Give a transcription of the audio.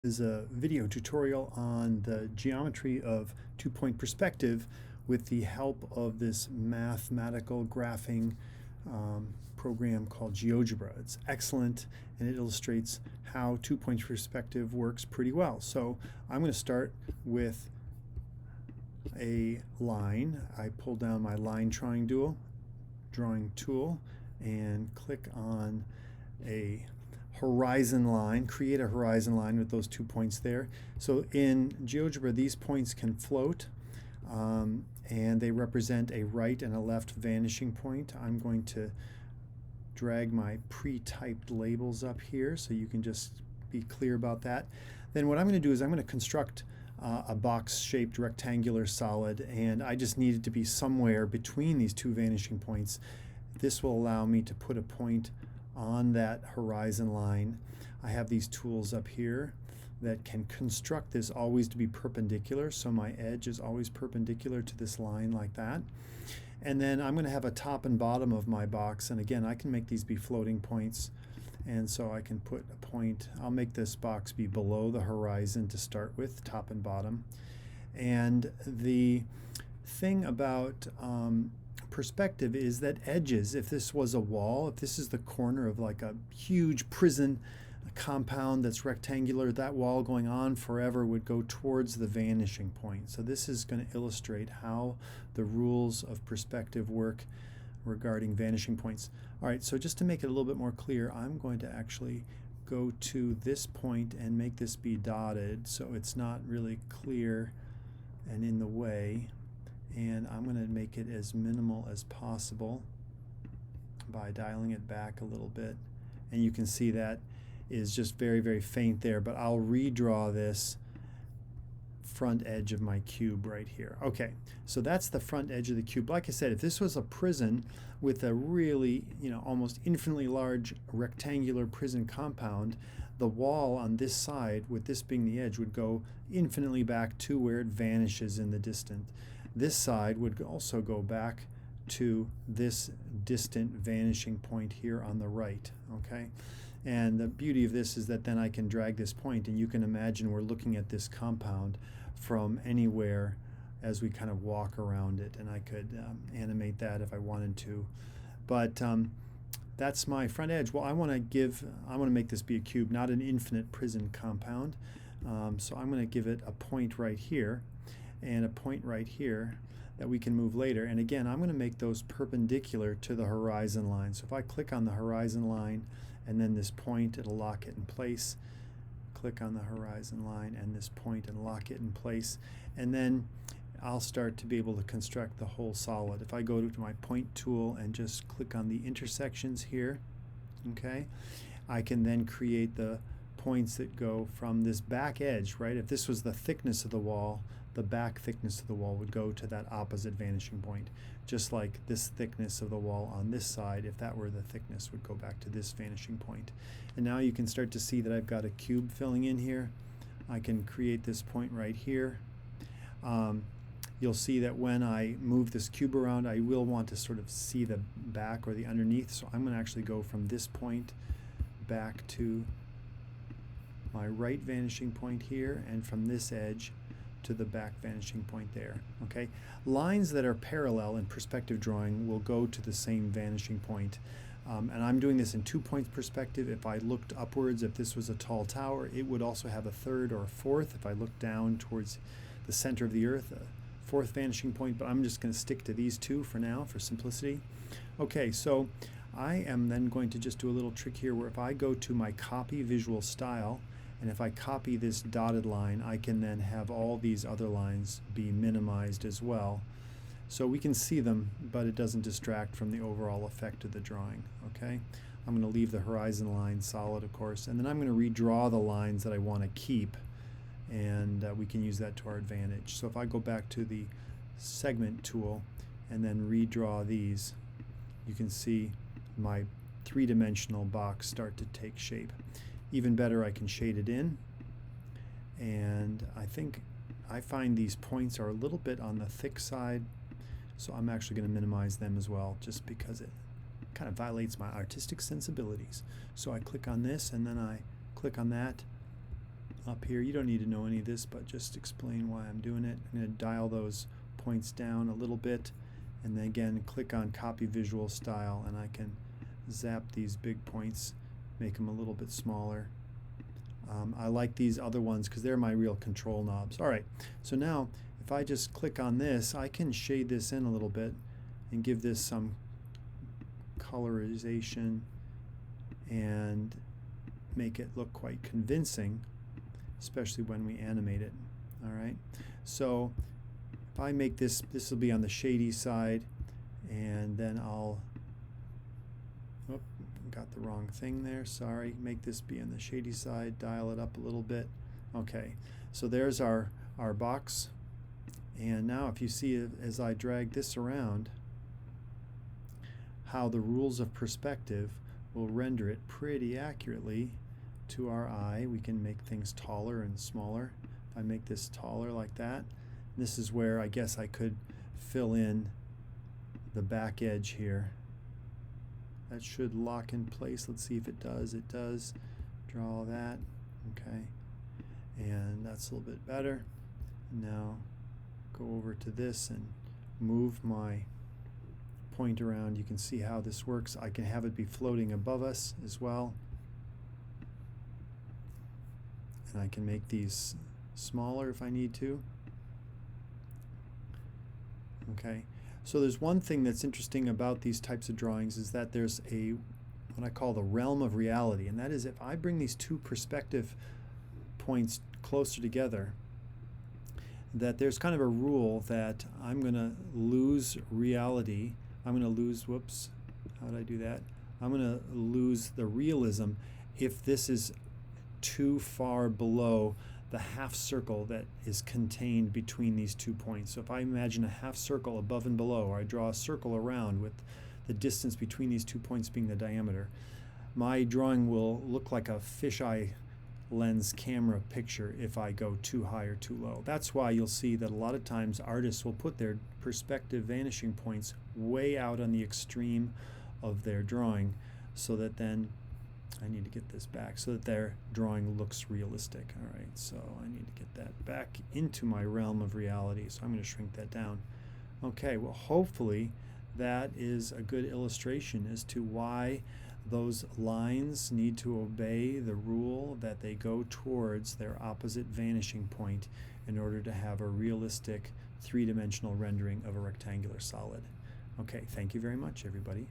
Is a video tutorial on the geometry of two-point perspective with the help of this mathematical graphing program called GeoGebra. It's excellent and it illustrates how two-point perspective works pretty well. So I'm going to start with a line. I pull down my line drawing tool and click on a horizon line, create a horizon line with those 2 points there. So in GeoGebra, these points can float and they represent a right and a left vanishing point. I'm going to drag my pre-typed labels up here so you can just be clear about that. Then what I'm going to do is I'm going to construct a box-shaped rectangular solid, and I just need it to be somewhere between these two vanishing points. This will allow me to put a point on that horizon line. I have these tools up here that can construct this always to be perpendicular, so my edge is always perpendicular to this line like that. And then I'm going to have a top and bottom of my box, and again I can make these be floating points, and so I can put a point. I'll make this box be below the horizon to start with, top and bottom. And the thing about perspective is that edges, if this was a wall, if this is the corner of like a huge prison compound that's rectangular, that wall going on forever would go towards the vanishing point. So this is going to illustrate how the rules of perspective work regarding vanishing points. All right, so just to make it a little bit more clear, I'm going to actually go to this point and make this be dotted so it's not really clear and in the way. And I'm going to make it as minimal as possible by dialing it back a little bit. And you can see that is just very, very faint there, but I'll redraw this front edge of my cube right here. Okay, so that's the front edge of the cube. Like I said, if this was a prison with a really, almost infinitely large rectangular prison compound, the wall on this side, with this being the edge, would go infinitely back to where it vanishes in the distance. This side would also go back to this distant vanishing point here on the right, okay? And the beauty of this is that then I can drag this point, and you can imagine we're looking at this compound from anywhere as we kind of walk around it, and I could animate that if I wanted to. But that's my front edge. Well, I want to make this be a cube, not an infinite prison compound. So I'm going to give it a point right here and a point right here that we can move later. And again, I'm going to make those perpendicular to the horizon line. So if I click on the horizon line and then this point, it'll lock it in place. Click on the horizon line and this point and lock it in place. And then I'll start to be able to construct the whole solid. If I go to my point tool and just click on the intersections here, okay, I can then create the points that go from this back edge, right? If this was the thickness of the wall, the back thickness of the wall would go to that opposite vanishing point, just like this thickness of the wall on this side, if that were the thickness, would go back to this vanishing point. And now you can start to see that I've got a cube filling in here. I can create this point right here. You'll see that when I move this cube around, I will want to sort of see the back or the underneath, so I'm going to actually go from this point back to my right vanishing point here, and from this edge to the back vanishing point there. Okay, lines that are parallel in perspective drawing will go to the same vanishing point. And I'm doing this in 2 points perspective. If I looked upwards, if this was a tall tower, it would also have a third or a fourth. If I looked down towards the center of the earth, a fourth vanishing point, but I'm just going to stick to these two for now for simplicity. Okay, so I am then going to just do a little trick here where if I go to my copy visual style, and if I copy this dotted line, I can then have all these other lines be minimized as well. So we can see them, but it doesn't distract from the overall effect of the drawing. Okay, I'm going to leave the horizon line solid, of course, and then I'm going to redraw the lines that I want to keep, and we can use that to our advantage. So if I go back to the segment tool and then redraw these, you can see my three-dimensional box start to take shape. Even better, I can shade it in, and I find these points are a little bit on the thick side, so I'm actually going to minimize them as well, just because it kind of violates my artistic sensibilities. So I click on this and then I click on that, up here. You don't need to know any of this, but just explain why I'm doing it. I'm going to dial those points down a little bit, and then again click on Copy Visual Style, and I can zap these big points, make them a little bit smaller. I like these other ones because they're my real control knobs. Alright, so now if I just click on this, I can shade this in a little bit and give this some colorization and make it look quite convincing, especially when we animate it. Alright, so if I make this, this will be on the shady side, and then I'll, oh, got the wrong thing there, sorry, make this be on the shady side, dial it up a little bit. Okay, so there's our box, and now if you see as I drag this around, how the rules of perspective will render it pretty accurately to our eye. We can make things taller and smaller. If I make this taller like that, this is where I guess I could fill in the back edge here. That should lock in place. Let's see if it does. It does. Draw that. Okay. And that's a little bit better. Now go over to this and move my point around. You can see how this works. I can have it be floating above us as well. And I can make these smaller if I need to. Okay, so there's one thing that's interesting about these types of drawings is that there's what I call the realm of reality, and that is if I bring these two perspective points closer together, that there's kind of a rule that I'm going to lose reality. I'm going to lose, whoops, how did I do that? I'm going to lose the realism if this is too far below the half circle that is contained between these 2 points. So if I imagine a half circle above and below, or I draw a circle around with the distance between these 2 points being the diameter, my drawing will look like a fisheye lens camera picture if I go too high or too low. That's why you'll see that a lot of times artists will put their perspective vanishing points way out on the extreme of their drawing, so that then I need to get this back so that their drawing looks realistic. Alright, so I need to get that back into my realm of reality, so I'm going to shrink that down. Okay, well hopefully that is a good illustration as to why those lines need to obey the rule that they go towards their opposite vanishing point in order to have a realistic three-dimensional rendering of a rectangular solid. Okay, thank you very much, everybody.